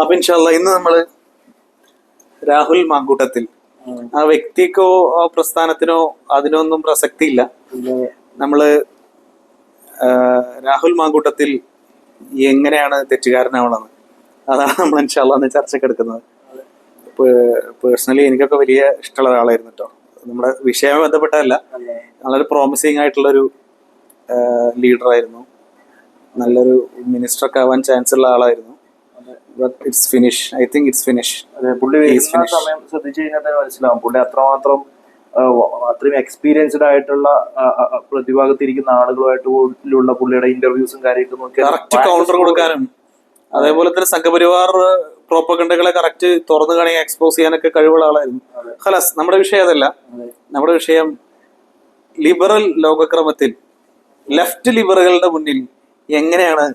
അപ്പൊ ഇൻഷാല്ല ഇന്ന് നമ്മള് രാഹുൽ മാങ്കൂട്ടത്തിൽ ആ വ്യക്തിക്കോ ആ പ്രസ്ഥാനത്തിനോ അതിനൊന്നും പ്രസക്തിയില്ല. നമ്മള് രാഹുൽ മാങ്കൂട്ടത്തിൽ എങ്ങനെയാണ് തെറ്റുകാരനാവണമെന്ന് അതാണ് നമ്മൾ ഇൻഷാല്ല ചർച്ചയ്ക്ക് എടുക്കുന്നത്. പേഴ്സണലി എനിക്കൊക്കെ വലിയ ഇഷ്ടമുള്ള ഒരാളായിരുന്നു കേട്ടോ. നമ്മുടെ വിഷയവുമായി ബന്ധപ്പെട്ടതല്ല, വളരെ പ്രോമിസിങ് ആയിട്ടുള്ളൊരു ലീഡറായിരുന്നു. നല്ലൊരു മിനിസ്റ്ററൊക്കെ ആവാൻ ചാൻസ് ഉള്ള ആളായിരുന്നു. It's finish. I think it's finish. പുള്ളി സമയം ശ്രദ്ധിച്ചു കഴിഞ്ഞാൽ തന്നെ മനസ്സിലാവും പുള്ളി അത്രയും എക്സ്പീരിയൻസ്ഡ് ആയിട്ടുള്ള പ്രതിഭാഗത്തിരിക്കുന്ന ആളുകളുമായിട്ടുള്ള പുള്ളിയുടെ ഇന്റർവ്യൂസും കാര്യമൊക്കെ നോക്കി കറക്റ്റ് കൗണ്ടർ കൊടുക്കാനും അതേപോലെ തന്നെ സംഘപരിവാർ പ്രോപ്പഗണ്ടകളെ കറക്റ്റ് തുറന്നു കാണി എക്സ്പോസ് ചെയ്യാനൊക്കെ കഴിവുള്ള ആളായിരുന്നു. ഖലാസ്, നമ്മുടെ വിഷയം അതല്ല. നമ്മുടെ വിഷയം ലിബറൽ ലോകക്രമത്തിൽ ലെഫ്റ്റ് ലിബറുകളുടെ മുന്നിൽ എങ്ങനെയാണ്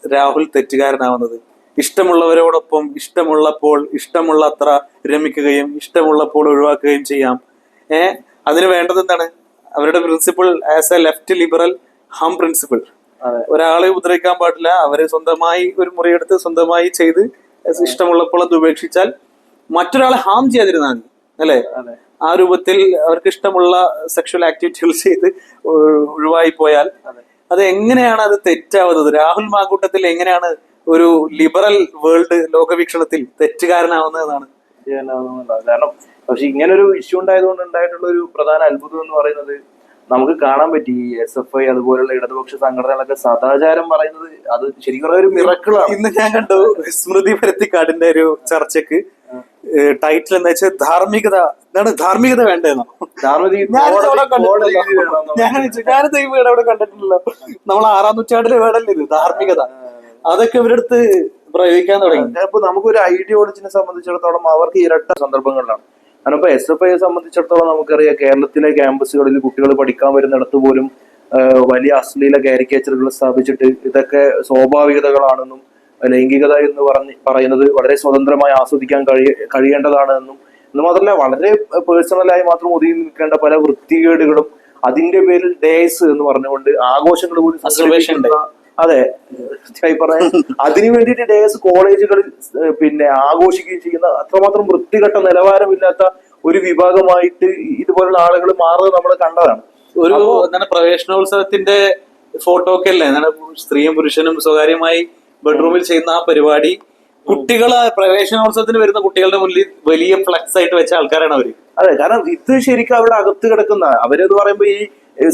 രാഹുൽ തെറ്റുകാരനാവുന്നത്. ഇഷ്ടമുള്ളവരോടൊപ്പം ഇഷ്ടമുള്ളപ്പോൾ ഇഷ്ടമുള്ളത്ര രമിക്കുകയും ഇഷ്ടമുള്ളപ്പോൾ ഒഴിവാക്കുകയും ചെയ്യാം. അതിന് വേണ്ടത് എന്താണ്? അവരുടെ principle as a left liberal ഹം പ്രിൻസിപ്പിൾ. ഒരാളെ ഉപദ്രവിക്കാൻ പാടില്ല. അവരെ സ്വന്തമായി ഒരു മുറിയെടുത്ത് സ്വന്തമായി ചെയ്ത് ഇഷ്ടമുള്ളപ്പോൾ അത് ഉപേക്ഷിച്ചാൽ മറ്റൊരാളെ ഹാം ചെയ്യാതിരുന്നാൽ മതി, അല്ലെ? ആ രൂപത്തിൽ അവർക്ക് ഇഷ്ടമുള്ള സെക്ഷൽ ആക്ടിവിറ്റികൾ ചെയ്ത് ഒഴിവായി പോയാൽ അത് എങ്ങനെയാണ് അത് തെറ്റാവുന്നത്? രാഹുൽ മാങ്കൂട്ടത്തിൽ എങ്ങനെയാണ് ഒരു ലിബറൽ വേൾഡ് ലോകവീക്ഷണത്തിൽ തെറ്റുകാരനാവുന്നതാണ്? കാരണം പക്ഷെ ഇങ്ങനെ ഒരു ഇഷ്യൂ ഉണ്ടായതുകൊണ്ട് ഉണ്ടായിട്ടുള്ള ഒരു പ്രധാന അത്ഭുതം എന്ന് പറയുന്നത് നമുക്ക് കാണാൻ പറ്റി. SFI അതുപോലുള്ള ഇടതുപക്ഷ സംഘടനകളൊക്കെ സദാചാരം പറയുന്നത് അത് ശരിക്കും ഒരു മിറക്കിളാണ്. ഇന്ന് ഞാൻ കണ്ടു സ്മൃതി പരുത്തിക്കാടിന്റെ ഒരു ചർച്ചക്ക് ടൈറ്റിൽ എന്താ വെച്ചാൽ ധാർമ്മികത. എന്താണ് ധാർമ്മികത വേണ്ടതെന്നോ? ഞാനത് ഈ വീട് അവിടെ കണ്ടിട്ടില്ലല്ലോ. നമ്മൾ 6-ാം നൂറ്റാണ്ടിലെ വേടല്ലേ ഇത് ധാർമ്മികത? അതൊക്കെ ഇവരടുത്ത് പ്രയോഗിക്കാൻ തുടങ്ങി. അപ്പൊ നമുക്കൊരു ഐഡിയോളജിനെ സംബന്ധിച്ചിടത്തോളം അവർക്ക് ഇരട്ട സന്ദർഭങ്ങളിലാണ്. കാരണം ഇപ്പൊ SFIയെ സംബന്ധിച്ചിടത്തോളം നമുക്കറിയാം, കേരളത്തിലെ ക്യാമ്പസുകളിൽ കുട്ടികൾ പഠിക്കാൻ വരുന്നിടത്ത് പോലും വലിയ അശ്ലീല കാരിക്കേച്ചറുകൾ സ്ഥാപിച്ചിട്ട് ഇതൊക്കെ സ്വാഭാവികതകളാണെന്നും ലൈംഗികത എന്ന് പറയുന്നത് വളരെ സ്വതന്ത്രമായി ആസ്വദിക്കാൻ കഴിയേണ്ടതാണെന്നും മാത്രമല്ല വളരെ പേഴ്സണലായി മാത്രം ഒതുങ്ങി നിൽക്കേണ്ട പല വൃത്തികേടുകളും അതിന്റെ പേരിൽ ഡേയ്സ് എന്ന് പറഞ്ഞുകൊണ്ട് ആഘോഷങ്ങൾ പോലും അതെ പറയാൻ അതിനു വേണ്ടിയിട്ട് ഡേയ്സ് കോളേജുകളിൽ പിന്നെ ആഘോഷിക്കുകയും ചെയ്യുന്ന അത്രമാത്രം വൃത്തികെട്ട നിലവാരമില്ലാത്ത ഒരു വിഭാഗമായിട്ട് ഇതുപോലുള്ള ആളുകൾ മാറുന്നത് നമ്മൾ കണ്ടതാണ്. ഒരു എന്താണ് പ്രവേശനോത്സവത്തിന്റെ ഫോട്ടോ ഒക്കെ അല്ലേ സ്ത്രീയും പുരുഷനും സ്വകാര്യമായി ബെഡ്റൂമിൽ ചെയ്യുന്ന ആ പരിപാടി കുട്ടികളെ പ്രവേശനോത്സവത്തിന് വരുന്ന കുട്ടികളുടെ മുന്നിൽ വലിയ ഫ്ലെക്സ് ആയിട്ട് വെച്ച ആൾക്കാരാണ് അവര്. അതെ, കാരണം ഇത് ശരിക്കും അവിടെ അകത്ത് കിടക്കുന്ന അവരെന്ന് പറയുമ്പോ ഈ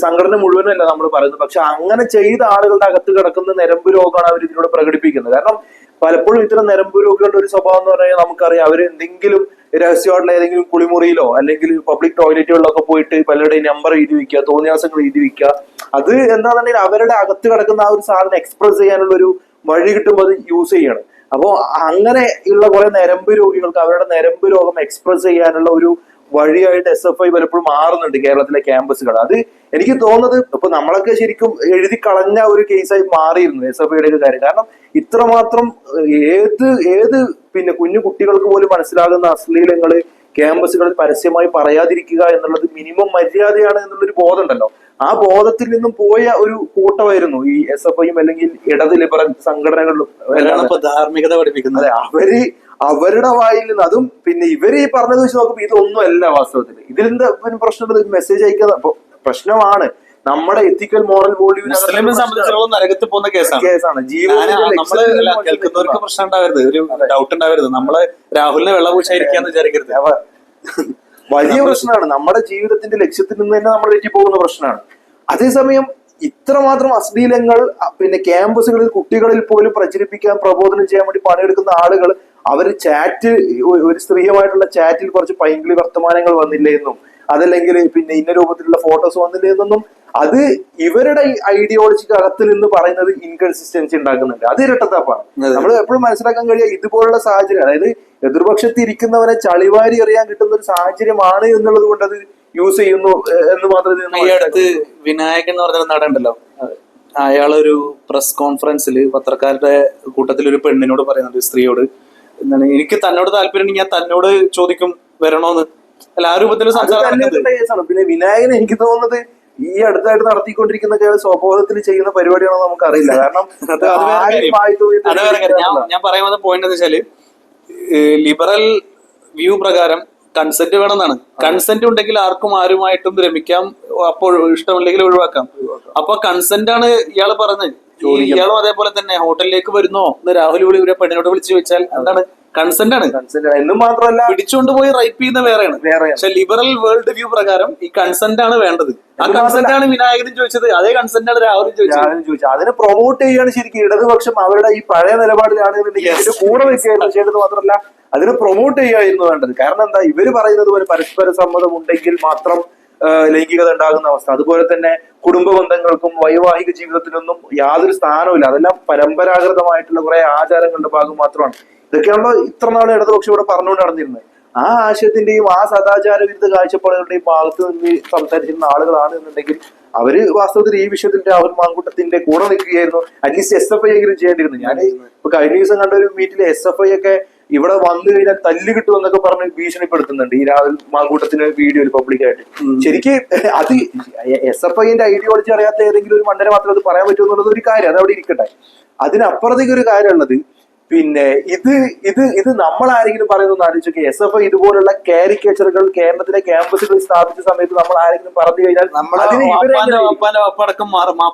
സംഘടന മുഴുവനല്ല നമ്മൾ പറയുന്നത്. പക്ഷെ അങ്ങനെ ചെയ്ത ആളുകളുടെ അകത്ത് കിടക്കുന്ന ഞരമ്പ് രോഗമാണ് അവർ ഇതിലൂടെ പ്രകടിപ്പിക്കുന്നത്. കാരണം പലപ്പോഴും ഇത്തരം ഞരമ്പ് രോഗികളുടെ ഒരു സ്വഭാവം എന്ന് പറഞ്ഞാൽ നമുക്കറിയാം, അവർ എന്തെങ്കിലും രഹസ്യമായിട്ടുള്ള ഏതെങ്കിലും കുളിമുറിയിലോ അല്ലെങ്കിൽ പബ്ലിക് ടോയ്ലറ്റുകളിലൊക്കെ പോയിട്ട് പലരുടെയും നമ്പർ എഴുതി വെക്കുക, തോന്നിയാസങ്ങൾ എഴുതി വെക്കുക. അത് എന്താണെന്നുണ്ടെങ്കിൽ അവരുടെ അകത്ത് കിടക്കുന്ന ആ ഒരു സാധനം എക്സ്പ്രസ് ചെയ്യാനുള്ള ഒരു വഴി കിട്ടുമ്പോൾ അത് യൂസ് ചെയ്യണം. അപ്പോ അങ്ങനെ ഉള്ള കുറെ ഞരമ്പ് രോഗികൾക്ക് അവരുടെ ഞരമ്പ് രോഗം എക്സ്പ്രസ് ചെയ്യാനുള്ള ഒരു വഴിയായിട്ട് SFI പലപ്പോഴും മാറുന്നുണ്ട് കേരളത്തിലെ ക്യാമ്പസുകൾ. അത് എനിക്ക് തോന്നുന്നത് ഇപ്പൊ നമ്മളൊക്കെ ശരിക്കും എഴുതി കളഞ്ഞ ഒരു കേസായി മാറിയിരുന്നു SFIയുടെ ഒരു കാര്യം. കാരണം ഇത്രമാത്രം ഏത് പിന്നെ കുഞ്ഞു കുട്ടികൾക്ക് പോലും മനസ്സിലാകുന്ന അശ്ലീലങ്ങള് ക്യാമ്പസുകളിൽ പരസ്യമായി പറയാതിരിക്കുക എന്നുള്ളത് മിനിമം മര്യാദയാണ് എന്നുള്ളൊരു ബോധം ഉണ്ടല്ലോ. ആ ബോധത്തിൽ നിന്നും പോയ ഒരു കൂട്ടമായിരുന്നു ഈ SFIയും അല്ലെങ്കിൽ ഇടത് ലിബറൽ സംഘടനകളിലും ധാർമ്മികത പഠിപ്പിക്കുന്നത്. അവരുടെ വായിൽ നിന്ന് അതും പിന്നെ ഇവര് ഈ പറഞ്ഞത് വെച്ച് നോക്കുമ്പോ ഇതൊന്നും അല്ല വാസ്തവത്തിൽ. ഇതിലെന്താ പ്രശ്നം? മെസ്സേജ് അയക്കുന്ന പ്രശ്നമാണ്. നമ്മുടെ എത്തിക്കൽ മോറൽ വാല്യൂവിനെ സംബന്ധിച്ചിടത്തോളം നരകത്ത് പോകുന്ന കേസാണ്. കേൾക്കുന്നവർക്ക് പ്രശ്നം ഉണ്ടാവരുത്, ഒരു ഡൗട്ട് ഉണ്ടാവരുത്. നമ്മള് രാഹുലിനെ വെള്ളപൂച്ചായിരിക്കാന്ന് വിചാരിക്കരുത്. വലിയ പ്രശ്നമാണ്. നമ്മുടെ ജീവിതത്തിന്റെ ലക്ഷ്യത്തിൽ നിന്ന് തന്നെ നമ്മൾ തെറ്റിപ്പോകുന്ന പ്രശ്നമാണ്. അതേസമയം ഇത്രമാത്രം അശ്ലീലങ്ങൾ പിന്നെ ക്യാമ്പസുകളിൽ കുട്ടികളിൽ പോലും പ്രചരിപ്പിക്കാൻ പ്രബോധനം ചെയ്യാൻ വേണ്ടി പണിയെടുക്കുന്ന ആളുകൾ അവര് ഒരു സ്ത്രീയുമായിട്ടുള്ള ചാറ്റിൽ കുറച്ച് പൈങ്കിളി വർത്തമാനങ്ങൾ വന്നില്ലേ എന്നും അതല്ലെങ്കിൽ പിന്നെ ഇന്ന രൂപത്തിലുള്ള ഫോട്ടോസ് വന്നില്ലേ എന്നൊന്നും അത് ഇവരുടെ ഐഡിയോളജിക്ക് അകത്ത് നിന്ന് പറയുന്നത് ഇൻകൺസിസ്റ്റൻസി ഉണ്ടാക്കുന്നുണ്ട്. അത് ഇരട്ടത്താപ്പാണ്. നമ്മൾ എപ്പോഴും മനസ്സിലാക്കാൻ കഴിയുക ഇതുപോലുള്ള സാഹചര്യം, അതായത് എതിർപക്ഷത്ത് ഇരിക്കുന്നവരെ ചളിവാരി എറിയാൻ കിട്ടുന്ന ഒരു സാഹചര്യമാണ് എന്നുള്ളത് കൊണ്ട് അത് യൂസ് ചെയ്യുന്നു എന്ന് മാത്രമേ. ഈ അടുത്ത് വിനായകൻ എന്ന് പറഞ്ഞ നടണ്ടല്ലോ, അയാളൊരു പ്രസ് കോൺഫറൻസിൽ പത്രക്കാരുടെ കൂട്ടത്തിൽ ഒരു പെണ്ണിനോട് പറയുന്നുണ്ട്, സ്ത്രീയോട്, എന്താണ് എനിക്ക് തന്നോട് താല്പര്യം, ഞാൻ തന്നോട് ചോദിക്കും വരണോന്ന്. അല്ല, ആ രൂപത്തിൽ കേസാണ്. പിന്നെ വിനായകൻ എനിക്ക് തോന്നുന്നത് ഈ അടുത്തായിട്ട് നടത്തിക്കൊണ്ടിരിക്കുന്ന സ്വബോധത്തിൽ ചെയ്യുന്ന പരിപാടിയാണോ നമുക്കറിയില്ല. കാരണം ഞാൻ പറയുന്നത് പോയിന്റ് എന്ന് വെച്ചാല് ലിബറൽ വ്യൂ പ്രകാരം കൺസെന്റ് വേണമെന്നാണ്. കൺസെന്റ് ഉണ്ടെങ്കിൽ ആർക്കും ആരുമായിട്ടും രമിക്കാം, അപ്പോൾ ഇഷ്ടമില്ലെങ്കിൽ ഒഴിവാക്കാം. അപ്പൊ കൺസെന്റ് ആണ് ഇയാള് പറഞ്ഞത്. ഇയാളും അതേപോലെ തന്നെ ഹോട്ടലിലേക്ക് വരുന്നോ എന്ന് രാഹുൽ ഇവരെ പെണ്ണിനോട് വിളിച്ചു ചോദിച്ചാൽ എന്താണ്? കൺസെന്റ് ആണ്. എന്നും മാത്രമല്ല പിടിച്ചുകൊണ്ട് പോയി റൈപ്പ് ചെയ്യുന്ന വേറെയാണ്. പക്ഷെ ലിബറൽ വേൾഡ് വ്യൂ പ്രകാരം ഈ കൺസെന്റ് ആണ് വേണ്ടത്. ആ കൺസെന്റ് ആണ് വിനായകനും ചോദിച്ചത്, അതേ കൺസെന്റ് ആണ് രാഹുലും ചോദിച്ചത്. അതിനെ പ്രൊമോട്ട് ചെയ്യാണ് ശരിക്കും ഇടതുപക്ഷം. അവരുടെ ഈ പഴയ നിലപാടിലാണെന്നുണ്ടെങ്കിൽ ഇതിന്റെ കൂടെ വെക്കുകയായിരുന്നു ചെയ്യേണ്ടത്. മാത്രമല്ല അതിനെ പ്രൊമോട്ട് ചെയ്യുകയായിരുന്നു വേണ്ടത്. കാരണം എന്താ, ഇവര് പറയുന്നത് പോലെ പരസ്പര സമ്മതം ഉണ്ടെങ്കിൽ മാത്രം ലൈംഗികത ഉണ്ടാകുന്ന അവസ്ഥ, അതുപോലെ തന്നെ കുടുംബ ബന്ധങ്ങൾക്കും വൈവാഹിക ജീവിതത്തിനൊന്നും യാതൊരു സ്ഥാനവുമില്ല. അതെല്ലാം പരമ്പരാഗതമായിട്ടുള്ള കുറെ ആചാരങ്ങളുടെ ഭാഗം മാത്രമാണ്. ഇതൊക്കെയാണല്ലോ ഇത്ര നാളെ ഇടതുപക്ഷം ഇവിടെ പറഞ്ഞുകൊണ്ട് നടന്നിരുന്നത്. ആ ആശയത്തിന്റെയും ആ സദാചാര വിരുദ്ധ കാഴ്ചപ്പാടുകളുടെയും ഭാഗത്ത് നിന്ന് സംസാരിച്ചിരുന്ന ആളുകളാണ് എന്നുണ്ടെങ്കിൽ അവര് വാസ്തവത്തിൽ ഈ വിഷയത്തിൽ രാഹുൽ മാങ്കൂട്ടത്തിന്റെ കൂടെ നിൽക്കുകയായിരുന്നു. അറ്റ്ലീസ്റ്റ് SFI എങ്കിലും ചെയ്യേണ്ടിയിരുന്നു. ഞാൻ ഇപ്പൊ കഴിഞ്ഞ ദിവസം കണ്ട ഒരു മീറ്റിൽ SFI ഒക്കെ ഇവിടെ വന്നു കഴിഞ്ഞാൽ തല്ല് കിട്ടും എന്നൊക്കെ പറഞ്ഞ് ഭീഷണിപ്പെടുത്തുന്നുണ്ട് ഈ രാഹുൽ മാങ്കൂട്ടത്തിന് വീഡിയോയിൽ പബ്ലിക്കായിട്ട്. ശരിക്ക് അത് SFIന്റെ ഐഡിയോളജി അറിയാത്ത ഏതെങ്കിലും ഒരു മണ്ടനെ മാത്രം അത് പറയാൻ പറ്റും എന്നുള്ളത് ഒരു കാര്യം, അത് അവിടെ ഇരിക്കട്ടെ. അതിനപ്പുറത്തേക്ക് ഒരു കാര്യമുള്ളത്, പിന്നെ ഇത് നമ്മൾ ആരെങ്കിലും പറയുന്നത് ആലോചിച്ചൊക്കെ SFI ഇതുപോലുള്ള കാരിക്കേച്ചറുകൾ കേരളത്തിലെ ക്യാമ്പസുകളിൽ സ്ഥാപിച്ച സമയത്ത് നമ്മൾ ആരെങ്കിലും പറഞ്ഞു കഴിഞ്ഞാൽ മാപ്പ്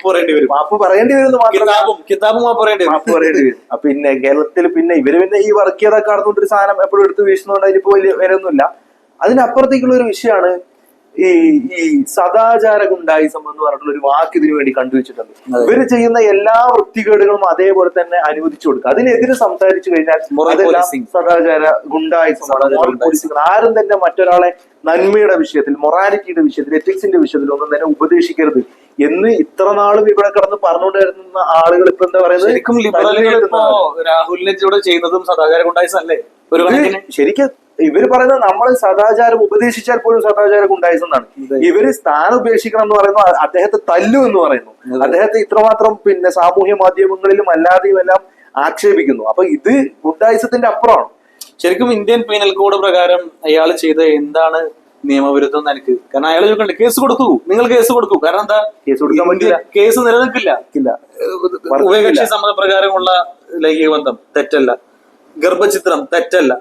പറയേണ്ടി വരും. മാപ്പ് പറയേണ്ടി വരും. പിന്നെ കേരളത്തിൽ പിന്നെ ഇവര് ഈ വർക്ക് ചെയ്തൊക്കെ നടന്നുകൊണ്ടൊരു സാധനം എപ്പോഴും എടുത്ത് വീശുന്നതുകൊണ്ട് അതിലിപ്പോ വലിയ വിലയൊന്നുമില്ല. അതിനപ്പുറത്തേക്കുള്ള ഒരു വിഷയമാണ് ഈ സദാചാര ഗുണ്ടായിസം എന്ന് പറഞ്ഞിട്ടുള്ള ഒരു വാക്ക് ഇതിനു വേണ്ടി കണ്ടുവച്ചിട്ടുണ്ട്. ഇവര് ചെയ്യുന്ന എല്ലാ വൃത്തികേടുകളും അതേപോലെ തന്നെ അനുവദിച്ചു കൊടുക്കുക. അതിനെതിരെ സംസാരിച്ചു കഴിഞ്ഞാൽ സദാചാര ഗുണ്ടായിസം. ആരും തന്നെ മറ്റൊരാളെ നന്മയുടെ വിഷയത്തിൽ, മൊറാലിറ്റിയുടെ വിഷയത്തിൽ, എത്തിക്സിന്റെ വിഷയത്തിൽ ഒന്നും തന്നെ ഉപദേശിക്കരുത് എന്ന് ഇത്ര നാളും ഇവിടെ കിടന്ന് പറഞ്ഞുകൊണ്ടിരുന്ന ആളുകൾ ഇപ്പൊ എന്താ പറയുന്നത്, രാഹുലിനെ ചെയ്യുന്നതും സദാചാര ഗുണ്ടായിസം അല്ലേ? ശരിക്കും ഇവര് പറയുന്നത് നമ്മൾ സദാചാരം ഉപദേശിച്ചാൽ പോലും സദാചാരം ഗുണ്ടായിസം എന്നാണ്. ഇവര് സ്ഥാനം ഉപേക്ഷിക്കണം എന്ന് പറയുന്നു, അദ്ദേഹത്തെ തല്ലു എന്ന് പറയുന്നു, അദ്ദേഹത്തെ ഇത്രമാത്രം പിന്നെ സാമൂഹ്യ മാധ്യമങ്ങളിലും അല്ലാതെയും എല്ലാം ആക്ഷേപിക്കുന്നു. അപ്പൊ ഇത് ഗുണ്ടായിസത്തിന്റെ അപ്പുറമാണ്. ശരിക്കും ഇന്ത്യൻ പീനൽ കോഡ് പ്രകാരം അയാൾ ചെയ്ത എന്താണ് നിയമവിരുദ്ധം എനിക്ക്? കാരണം അയാൾ ചോദിക്കണ്ടേ, കേസ് കൊടുക്കൂ, നിങ്ങൾ കേസ് കൊടുക്കൂ. കാരണം എന്താ, കേസ് കൊടുക്കാൻ പറ്റില്ല, കേസ് നിലനിൽക്കില്ല. ഉഭയകക്ഷി സമ്മതപ്രകാരമുള്ള ലൈംഗിക ബന്ധം തെറ്റല്ല, ഗർഭചിത്രം തെറ്റല്ല,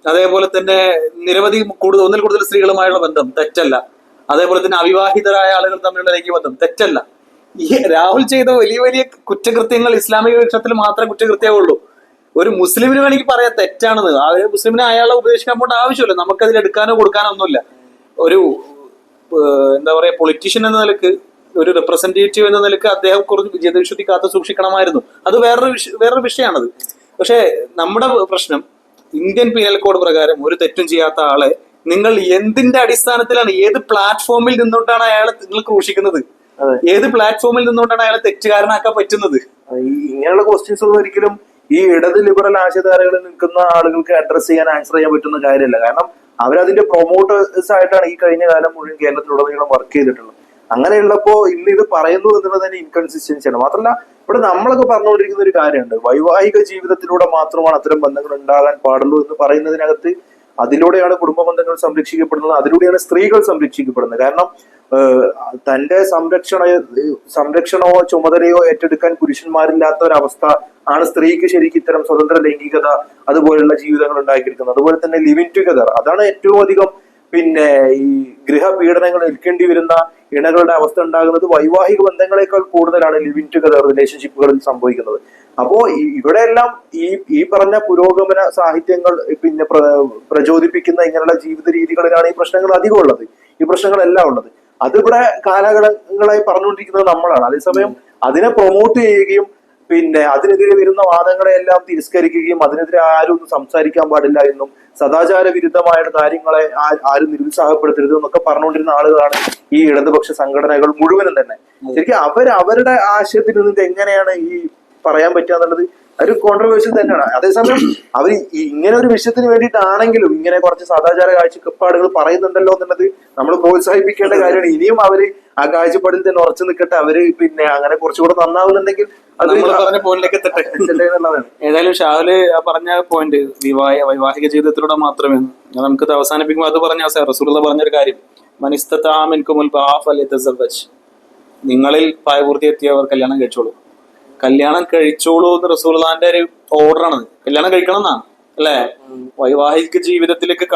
അതേപോലെ തന്നെ നിരവധി ഒന്നിൽ കൂടുതൽ സ്ത്രീകളുമായുള്ള ബന്ധം തെറ്റല്ല, അതേപോലെ തന്നെ അവിവാഹിതരായ ആളുകൾ തമ്മിലുള്ള ലൈംഗിക ബന്ധം തെറ്റല്ല. ഈ രാഹുൽ ചെയ്ത വലിയ വലിയ കുറ്റകൃത്യങ്ങൾ ഇസ്ലാമിക പക്ഷത്തിൽ മാത്രമേ കുറ്റകൃത്യമുള്ളൂ. ഒരു മുസ്ലിമിന് വേണമെങ്കിൽ പറയാം തെറ്റാണെന്ന്. ആ ഒരു മുസ്ലിമിനെ അയാളെ ഉപദേശിക്കാൻ പോകേണ്ട ആവശ്യമില്ല. നമുക്കതിൽ എടുക്കാനോ കൊടുക്കാനോ ഒന്നുമില്ല. ഒരു എന്താ പറയാ, പൊളിറ്റീഷ്യൻ എന്ന നിലക്ക്, ഒരു റെപ്രസെന്റേറ്റീവ് എന്ന നിലക്ക് അദ്ദേഹം കുറച്ച് വിജയവിശുദ്ധി കാത്തു സൂക്ഷിക്കണമായിരുന്നു. അത് വേറൊരു വിഷയമാണത്. പക്ഷെ നമ്മുടെ പ്രശ്നം, ഇന്ത്യൻ പീനൽ കോഡ് പ്രകാരം ഒരു തെറ്റും ചെയ്യാത്ത ആളെ നിങ്ങൾ എന്തിന്റെ അടിസ്ഥാനത്തിലാണ്, ഏത് പ്ലാറ്റ്ഫോമിൽ നിന്നുകൊണ്ടാണ് അയാളെ നിങ്ങൾ ക്രൂശിക്കുന്നത്? ഏത് പ്ലാറ്റ്ഫോമിൽ നിന്നുകൊണ്ടാണ് അയാളെ തെറ്റുകാരനാക്കാൻ പറ്റുന്നത്? ഇങ്ങനെയുള്ള ക്വസ്റ്റ്യൻസ് ഒന്നും ഒരിക്കലും ഈ ഇടത് ലിബറൽ ആശയധാരകളിൽ നിൽക്കുന്ന ആളുകൾക്ക് അഡ്രസ് ചെയ്യാൻ, ആൻസർ ചെയ്യാൻ പറ്റുന്ന കാര്യമല്ല. കാരണം അവരതിന്റെ പ്രൊമോട്ടേഴ്സ് ആയിട്ടാണ് ഈ കഴിഞ്ഞ കാലം മുഴുവൻ കേരളത്തിലുടനീളം വർക്ക് ചെയ്തിട്ടുള്ളത്. അങ്ങനെയുള്ളപ്പോ ഇന്ന് ഇത് പറയുന്നു എന്നുള്ളത് തന്നെ ഇൻകൺസിസ്റ്റൻസിയാണ്. മാത്രമല്ല ഇവിടെ നമ്മളൊക്കെ പറഞ്ഞുകൊണ്ടിരിക്കുന്ന ഒരു കാര്യമുണ്ട്, വൈവാഹിക ജീവിതത്തിലൂടെ മാത്രമാണ് അത്തരം ബന്ധങ്ങൾ ഉണ്ടാകാൻ പാടുള്ളൂ എന്ന് പറയുന്നതിനകത്ത് അതിലൂടെയാണ് കുടുംബ ബന്ധങ്ങൾ സംരക്ഷിക്കപ്പെടുന്നത്, അതിലൂടെയാണ് സ്ത്രീകൾ സംരക്ഷിക്കപ്പെടുന്നത്. കാരണം തന്റെ സംരക്ഷണമോ ചുമതലയോ ഏറ്റെടുക്കാൻ പുരുഷന്മാരില്ലാത്ത ഒരവസ്ഥ ആണ് സ്ത്രീക്ക് ശരിക്കും ഇത്തരം സ്വതന്ത്ര ലൈംഗികത അതുപോലുള്ള ജീവിതങ്ങൾ ഉണ്ടാക്കിയിരിക്കുന്നത്. അതുപോലെ തന്നെ ലിവിങ് ടുഗദർ, അതാണ് ഏറ്റവും അധികം പിന്നെ ഈ ഗൃഹപീഡനങ്ങൾ ഏൽക്കേണ്ടി വരുന്ന ഇണകളുടെ അവസ്ഥ ഉണ്ടാകുന്നത് വൈവാഹിക ബന്ധങ്ങളെക്കാൾ കൂടുതലാണ് ലിവിങ് ടുഗദർ റിലേഷൻഷിപ്പുകളിൽ സംഭവിക്കുന്നത്. അപ്പോ ഇവിടെയെല്ലാം ഈ പറഞ്ഞ പുരോഗമന സാഹിത്യങ്ങൾ പിന്നെ പ്രചോദിപ്പിക്കുന്ന ഇങ്ങനെയുള്ള ജീവിത രീതികളിലാണ് ഈ പ്രശ്നങ്ങൾ അധികം ഉള്ളത്, ഈ പ്രശ്നങ്ങളെല്ലാം ഉള്ളത്. അതിവിടെ കാലഘട്ടങ്ങളായി പറഞ്ഞുകൊണ്ടിരിക്കുന്നത് നമ്മളാണ്. അതേസമയം അതിനെ പ്രൊമോട്ട് ചെയ്യുകയും പിന്നെ അതിനെതിരെ വരുന്ന വാദങ്ങളെല്ലാം തിരസ്കരിക്കുകയും അതിനെതിരെ ആരും ഒന്നും സംസാരിക്കാൻ പാടില്ല എന്നും സദാചാര വിരുദ്ധമായ കാര്യങ്ങളെ ആരും നിരുത്സാഹപ്പെടുത്തരുത് എന്നൊക്കെ പറഞ്ഞുകൊണ്ടിരുന്ന ആളുകളാണ് ഈ ഇടതുപക്ഷ സംഘടനകൾ മുഴുവനും തന്നെ. ശരിക്കും അവരുടെ ആശയത്തിൽ നിന്നിട്ട് എങ്ങനെയാണ് ഈ പറയാൻ പറ്റുക എന്നുള്ളത് ഒരു കോൺട്രവേഴ്സ്യൽ തന്നെയാണ്. അതേസമയം അവർ ഇങ്ങനെ ഒരു വിഷയത്തിന് വേണ്ടിയിട്ടാണെങ്കിലും ഇങ്ങനെ കുറച്ച് സദാചാര കാഴ്ചപ്പാടുകൾ പറയുന്നുണ്ടല്ലോ എന്നുള്ളത് നമ്മൾ പ്രോത്സാഹിപ്പിക്കേണ്ട കാര്യമാണ്. ഇനിയും അവര് ആ കാഴ്ചപ്പാടിൽ തന്നെ ഉറച്ചു നിൽക്കട്ടെ. അവര് പിന്നെ അങ്ങനെ കുറച്ചുകൂടെ നന്നാവുന്നുണ്ടെങ്കിൽ അത് പറഞ്ഞ പോയിന്റിലേക്ക് എത്തട്ടെ എന്നുള്ളതാണ്. ഏതായാലും ഷാഹുല് പറഞ്ഞ പോയിന്റ് വൈവാഹിക ജീവിതത്തിലൂടെ മാത്രമേ, നമുക്ക് അവസാനിപ്പിക്കുമ്പോൾ അത് പറഞ്ഞ റസൂലുള്ളാഹി പറഞ്ഞൊരു കാര്യം, മനിസ്തതാമിൻകുമുൽ ബാഅ ഫല്യതസവ്വജ്, നിങ്ങളിൽ പ്രായപൂർത്തി എത്തിയവർ കല്യാണം കഴിച്ചോളൂ എന്ന് റസൂലുള്ളാഹിന്റെ ഒരു ഓർഡറാണ്. കല്യാണം കഴിക്കണം എന്നാണ്. അല്ലെ? വൈവാഹിക ജീവിതത്തിലേക്ക്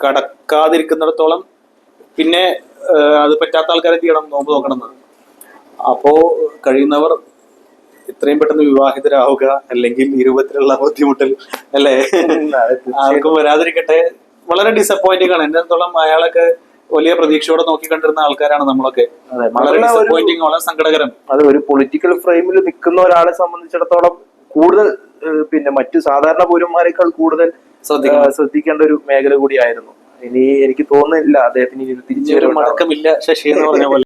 കടക്കാതിരിക്കുന്നിടത്തോളം പിന്നെ അത് പറ്റാത്ത ആൾക്കാരെ എന്ത് ചെയ്യണം? നോമ്പ് നോക്കണം എന്നാണ്. അപ്പോ കഴിയുന്നവർ എത്രയും പെട്ടെന്ന് വിവാഹിതരാവുക, അല്ലെങ്കിൽ ഈ രൂപത്തിലുള്ള ബുദ്ധിമുട്ടൽ അല്ലെ ആർക്കും വരാതിരിക്കട്ടെ. വളരെ ഡിസപ്പോയിന്റിംഗ് ആണ്. എന്നിടത്തോളം അയാളൊക്കെ വലിയ പ്രതീക്ഷയോടെ നോക്കിക്കണ്ടിരുന്ന ആൾക്കാരാണ് നമ്മളൊക്കെ. വളരെ ഡിസപ്പോയിന്റിംഗ്, വളരെ സങ്കടകരം. അത് ഒരു പൊളിറ്റിക്കൽ ഫ്രെയിമിൽ നിൽക്കുന്ന ഒരാളെ സംബന്ധിച്ചിടത്തോളം കൂടുതൽ പിന്നെ മറ്റു സാധാരണ പൗരന്മാരെക്കാൾ കൂടുതൽ ശ്രദ്ധിക്കേണ്ട ഒരു മേഖല കൂടിയായിരുന്നു. ഇനി എനിക്ക് തോന്നുന്നില്ല അദ്ദേഹത്തിന് തിരിച്ചു മടക്കമില്ല ശശി എന്ന് പറഞ്ഞ പോലെ.